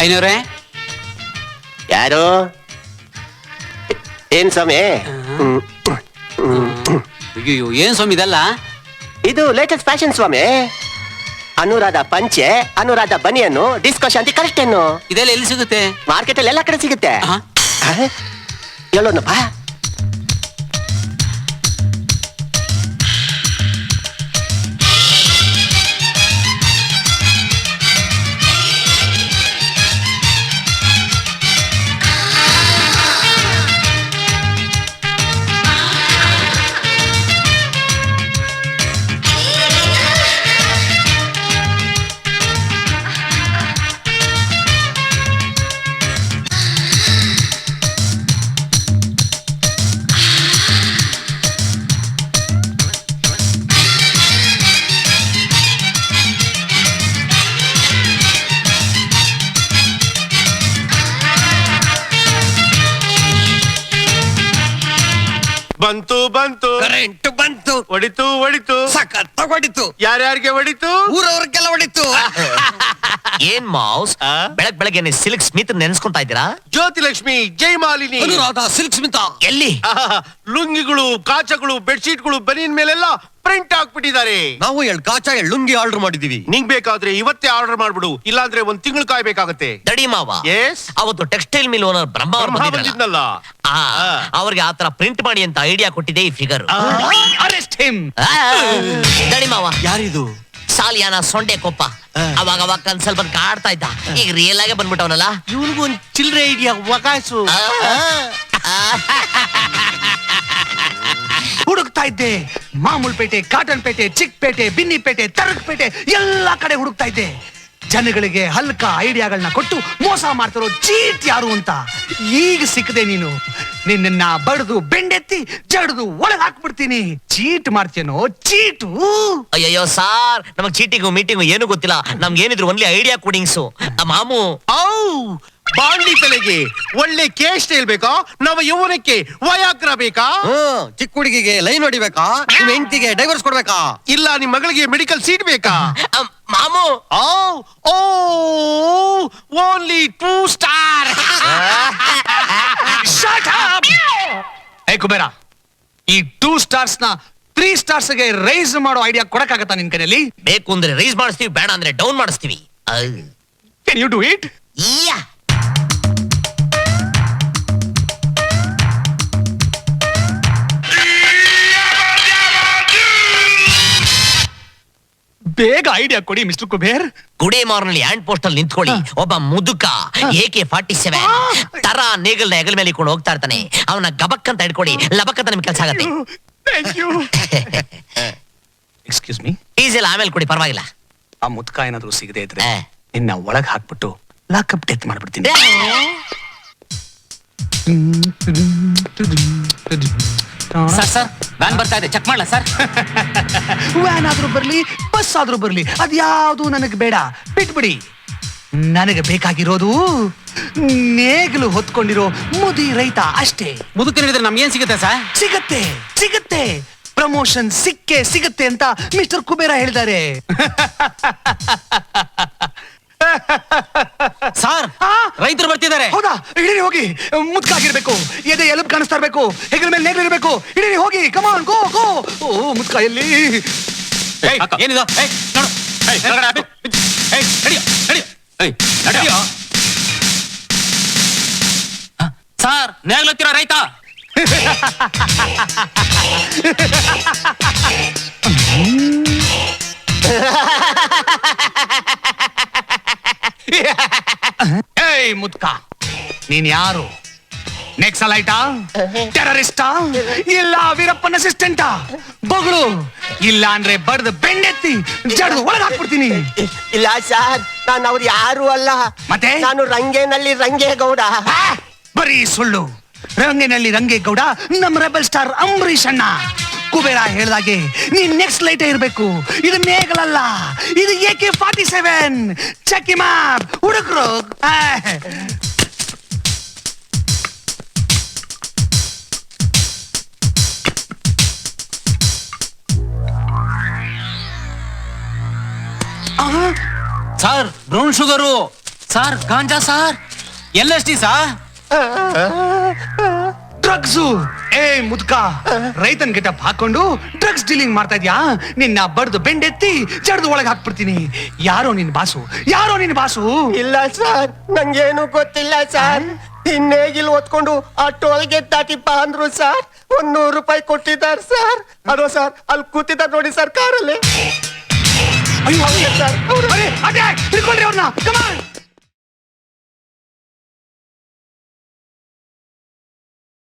ಐನವ್ರೆ, ಯಾರು? ಏನ್ ಸ್ವಾಮಿ? ಅಯ್ಯೋ, ಏನ್ ಸ್ವಾಮಿ ಇದಲ್ಲ? ಇದು ಲೇಟೆಸ್ಟ್ ಫ್ಯಾಷನ್ ಸ್ವಾಮಿ. ಅನುರಾಧ ಪಂಚೆ, ಅನುರಾಧ ಬನಿಯನ್ನು, ಡಿಸ್ಕೋ ಶಾಂತಿ ಕರೆಕ್ಟ್ ಏನು? ಇದೆಲ್ಲ ಎಲ್ಲಿ ಸಿಗುತ್ತೆ? ಮಾರ್ಕೆಟ್ ಅಲ್ಲಿ ಎಲ್ಲ ಕಡೆ ಸಿಗುತ್ತೆ. ಹೇಳೋಣಪ್ಪ. ಬಂತು ಬಂತು, ಕರೆಂಟ್ ಬಂತು, ಹೊಡಿತು ಹೊಡಿತು, ಸಖತ್ ಹೊಡಿತು, ಯಾರ್ಯಾರಿಗೆ ಹೊಡಿತು? ಊರವ್ರಿಗೆಲ್ಲ ಹೊಡಿತು. ಏನ್ ಮೌಸ್ ಬೆಳಗ್ ಬೆಳಗ್ಗೆ ಸಿಲ್ಕ್ ಸ್ಮಿತ್ ನೆನ್ಸ್ಕೊಂತಾ ಇದ್ದೀರಾ? ಜ್ಯೋತಿ ಲಕ್ಷ್ಮಿ, ಜಯಮಾಲಿನಿ, ಅನುರಾಧ ಸಿಲ್ಕ್ ಸ್ಮಿತ ಎಲ್ಲಿ? ಲುಂಗಿಗಳು, ಕಾಚಗಳು, ಬೆಡ್ಶೀಟ್ಗಳು, ಬನಿಯನ್ ಮೇಲೆಲ್ಲ ಪ್ರಿಂಟ್ ಹಾಕ್ಬಿಟ್ಟಿದ್ದಾರೆ. ನಾವು ಕಾಚ ಲುಂಗಿ ಆರ್ಡರ್ ಮಾಡಿದೀವಿ. ನಿಂಗ್ ಬೇಕಾದ್ರೆ ಇವತ್ತೇ ಆರ್ಡರ್ ಮಾಡ್ಬಿಡು, ಇಲ್ಲಾಂದ್ರೆ ಒಂದ್ ತಿಂಗಳು ಕಾಯ್ಬೇಕಾಗತ್ತೆ. ದಡಿ ಮಾವ, ಎಸ್, ಅವತ್ತು ಟೆಕ್ಸ್ಟೈಲ್ ಮಿಲ್ ಓನರ್ ಬ್ರಹ್ಮ ಅವ್ರು ಬಂದಿದ್ನಲ್ಲ, ಅವ್ರಿಗೆ ಆತರ ಪ್ರಿಂಟ್ ಮಾಡಿ ಅಂತ ಐಡಿಯಾ ಕೊಟ್ಟಿದೆ ಈ ಫಿಗರ್. Arrest him. ದಡಿ ಮಾವ, ಯಾರಿದು? ಸಾಲಿಯಾನ ಸೊಂಡೆ ಕೊಪ್ಪ. ಅವಾಗ ಕನ್ಸಲ್ ಬಂದ್ ಕಾಡ್ತಾ ಇದ್ದ, ಈಗ ರಿಯಲ್ ಆಗೇ ಬಂದ್ಬಿಟ್ಟವನಲ್ಲ. ಇವನಿಗೊಂದ್ ಚಿಲ್ರೆ ಐಡಿಯಾ ವಗಾಸು. ಹುಡುಕ್ತಾ ಇದ್ದೆ. ಮಾಮೂಲ್ಪೇಟೆ, ಕಾಟನ್ ಪೇಟೆ, ಚಿಕ್ಕಪೇಟೆ, ಬಿನ್ನಿಪೇಟೆ, ತರಕಪೇಟೆ ಎಲ್ಲಾ ಕಡೆ ಹುಡುಕ್ತಾ ಇದ್ದೆ. ಜನಗಳಿಗೆ ಹಲ್ಕ ಐಡಿಯಾಗಳನ್ನ ಕೊಟ್ಟು ಮೋಸ ಮಾಡ್ತಿರೋ ಚೀಟ್ ಯಾರು ಅಂತ. ಈಗ ಸಿಕ್ಕದೆ ನೀನು. ನಿನ್ನ ಬಡ್ದು ಬೆಂಡೆತ್ತಿ ಜಡ್ದು ಒಳಗ್ ಹಾಕ್ಬಿಡ್ತೀನಿ. ಚೀಟ್ ಮಾಡ್ತೇನೋ ಚೀಟು? ಅಯ್ಯಯ್ಯೋ ಸಾರ್, ನಮಗ್ ಚೀಟಿಂಗು ಮೀಟಿಂಗು ಏನು ಗೊತ್ತಿಲ್ಲ. ನಮ್ಗೆ ಏನಿದ್ರು ಒನ್ಲಿ ಐಡಿಯಾ ಕೋಡಿಂಗ್ಸು. ಮಾಮು, ಬಾಂಡಿ ತಲೆಗೆ ಒಳ್ಳೆ ಕೇಶ್ ಹೇಳ್ಬೇಕಾ? ನವ ಯೌವನಕ್ಕೆ ವಯಾಗ್ರ ಬೇಕಾ? ಚಿಕ್ಕ ಹುಡುಗಿಗೆ ಲೈನ್ ಹೊಡಿಬೇಕಾ? ನಿಮ್ ಹೆಂಡತಿಗೆ ಡೈವರ್ಸ್ ಕೊಡ್ಬೇಕಾ? ಇಲ್ಲ ನಿಮ್ ಮಗಳಿಗೆ ಮೆಡಿಕಲ್ ಸೀಟ್ ಬೇಕಾ? ಮಾಮು, ಓನ್ಲಿ 2 ಸ್ಟಾರ್. ಏ ಕುಬೇರ, ಈ 2 ಸ್ಟಾರ್ಸ್ ನ 3 ಸ್ಟಾರ್ಸ್ ಗೆ ರೈಸ್ ಮಾಡೋ ಐಡಿಯಾ ಕೊಡಕ್ಕಾಗತ್ತಾ ನಿನ್ ಕೈಯಲ್ಲಿ? ಬೇಕು ಅಂದ್ರೆ ರೈಸ್ ಮಾಡಿಸ್ತೀವಿ, ಬೇಡ ಅಂದ್ರೆ ಡೌನ್ ಮಾಡಿಸ್ತೀವಿ. Can you do it? Yeah, ಬೇಗ ಐಡಿಯಾ ಕೊಡಿ ಮಿಸ್ಟರ್ ಕುಬೇರ್. ಗುಡೆ ಮಾರ್ನಲ್ಲಿ ಹ್ಯಾಂಡ್ ಪೋಸ್ಟ್ ಅಲ್ಲಿ ನಿಂತ್ಕೊಳ್ಳಿ. ಒಬ್ಬ ಮುದುಕ AK-47 ತರ ನೇಗಲ್ನ ಹೆಗಲ ಮೇಲೆ ಇಟ್ಕೊಂಡು ಹೋಗ್ತಾ ಇರ್ತಾನೆ. ಅವನ ಗಬಕ್ ಅಂತ ಹಿಡ್ಕೊಡಿ, ಲಬಕ್ ಅಂತ ನಿಮ್ಗೆ ಕೆಲಸ ಆಗತ್ತೆ. Thank you. Excuse me. Diesel ಆಮೇಲೆ ಕೊಡಿ, ಪರವಾಗಿಲ್ಲ. ಆ ಮುದ್ಕ ಏನಾದ್ರು ಸಿಗದೆ ಇದ್ರೆ ನಿನ್ನ ಒಳಗ್ ಹಾಕ್ಬಿಟ್ಟು ಲಾಕಪ್ ಡೆತ್ ಮಾಡ್ಬಿಡ್ತೀನಿ. ಸರ್ ವ್ಯಾನ್ ಬರ್ತಾ ಇದೆ, ಚೆಕ್ ಮಾಡ್ಲಾ ಸರ್? ವ್ಯಾನ್ ಆದ್ರೂ ಬರ್ಲಿ, ಬಸ್ ಆದ್ರೂ ಬರ್ಲಿ, ಅದ್ಯಾವುದು ನನಗೆ ಬೇಡ, ಬಿಟ್ಬಿಡಿ. ನನಗೆ ಬೇಕಾಗಿರೋದು ನೇಗಿಲು ಹೊತ್ಕೊಂಡಿರೋ ಮುದಿ ರೈತ ಅಷ್ಟೇ. ಮುದುಕ ಹೇಳಿದ್ರೆ ನಮ್ಗೇನ್ ಸಿಗುತ್ತೆ ಸರ್? ಸಿಗತ್ತೆ ಸಿಗತ್ತೆ, ಪ್ರಮೋಷನ್ ಸಿಕ್ಕೇ ಸಿಗತ್ತೆ ಅಂತ ಮಿಸ್ಟರ್ ಕುಬೇರ ಹೇಳಿದ್ದಾರೆ. ಸರ್, ರೈತರು ಬರ್ತಿದ್ದಾರೆ. ಹೌದಾ? ಹಿಡೀರಿ ಹೋಗಿ. ಮುದ್ಕಾಗಿರ್ಬೇಕು, ಎದೆ ಎಲುಬು ಕಾಣಿಸ್ತಾ ಇರ್ಬೇಕು, ಹೆಗಲ ಮೇಲೆ ನೇಗಿಲು ಇರ್ಬೇಕು. ಹಿಡೀರಿ ಹೋಗಿ, ಕಮಾನ್ ಗೋ ಗೋ. ಓ ಮುದ್ಕ ಎಲ್ಲಿ? ಏನಿದು? ಸರ್, ನೇಗ್ಲತ್ತಿರೋ ರೈತ. ಏಯ್ ಮುದ್ಕ, ನೀನ್ ಯಾರು? ನೆಕ್ಸಲೈಟಾ, ಟೆರರಿಸ್ಟಾ, ಇಲ್ಲ ವೀರಪ್ಪನ ಅಸಿಸ್ಟೆಂಟಾ? ಬಗಳು, ಇಲ್ಲ ಅಂದ್ರೆ ಬಡ್ದು ಬೆಂಡೆತ್ತಿ ಜಡ್ದು ಒಳಗ್ ಹಾಕ್ಬಿಡ್ತೀನಿ. ಇಲ್ಲ ಸರ್, ನಾನು ಅವ್ರು ಯಾರು ಅಲ್ಲ. ಮತ್ತೆ? ನಾನು ರಂಗೇನಲ್ಲಿ ರಂಗೇಗೌಡ. ಬರೀ ಸುಳ್ಳು. ರಂಗೇನಲ್ಲಿ ರಂಗೇಗೌಡ ನಮ್ಮ ರೆಬಲ್ ಸ್ಟಾರ್ ಅಂಬರೀಷ್ ಅಣ್ಣ. ಕುಬೇರ ಹೇಳ್ದಾಗೆ ನೀನ್ ನೆಕ್ಸ್ಟ್ ಲೈಟ್ ಇರ್ಬೇಕು. ಇದು ನೇಗಲಲ್ಲ, ಇದು AK-47. ಚೆಕ್ ಮ್ಯಾಪ್ ಹುಡುಕ್ರು. ಸರ್ ಬ್ರೌನ್ ಶುಗರು ಸರ್ ಗಾಂಜಾ ಸರ್ LSD ಸರ್ ಡ್ರಗ್ಸು. ಏ ಮುದ್ಕ, ರೈತನ್ ಗೆಟಪ್ ಹಾಕೊಂಡು ಡ್ರಗ್ಸ್ ಡೀಲಿಂಗ್ ಮಾಡ್ತಾ ಇದ್ಯಾ? ನಿನ್ನ ಬಡ್ದು ಬೆಂಡೆತ್ತಿ ಜಡ್ದು ಒಳಗೆ ಹಾಕ್ಬಿಡ್ತೀನಿ. ಯಾರೋ ನಿನ್ ಬಾಸು? ಯಾರೋ ನಿನ್ ಬಾಸು? ಇಲ್ಲ ಸರ್, ನಂಗೇನು ಗೊತ್ತಿಲ್ಲ ಸರ್. ಇನ್ನೇಗಿಲ್ ಓದ್ಕೊಂಡು ಆ ಟೋಲ್ಗೆ ದಾಟಿಪ್ಪ ಅಂದ್ರು ಸರ್. 100 ರೂಪಾಯಿ ಕೊಟ್ಟಿದ್ದಾರೆ ಸರ್. ಅದೋ ಸರ್, ಅಲ್ಲಿ ಕೂತಿದ್ದಾರೆ ನೋಡಿ ಸರ್ ಕಾರಲ್ಲಿ. ಅಯ್ಯೋ ಸರ್ ಅರೆ, ಅಟ್ಯಾಕ್! ಹಿಡ್ಕೊಳ್ರಿ ಅವ್ರನ್ನ. ಕಮಾನ್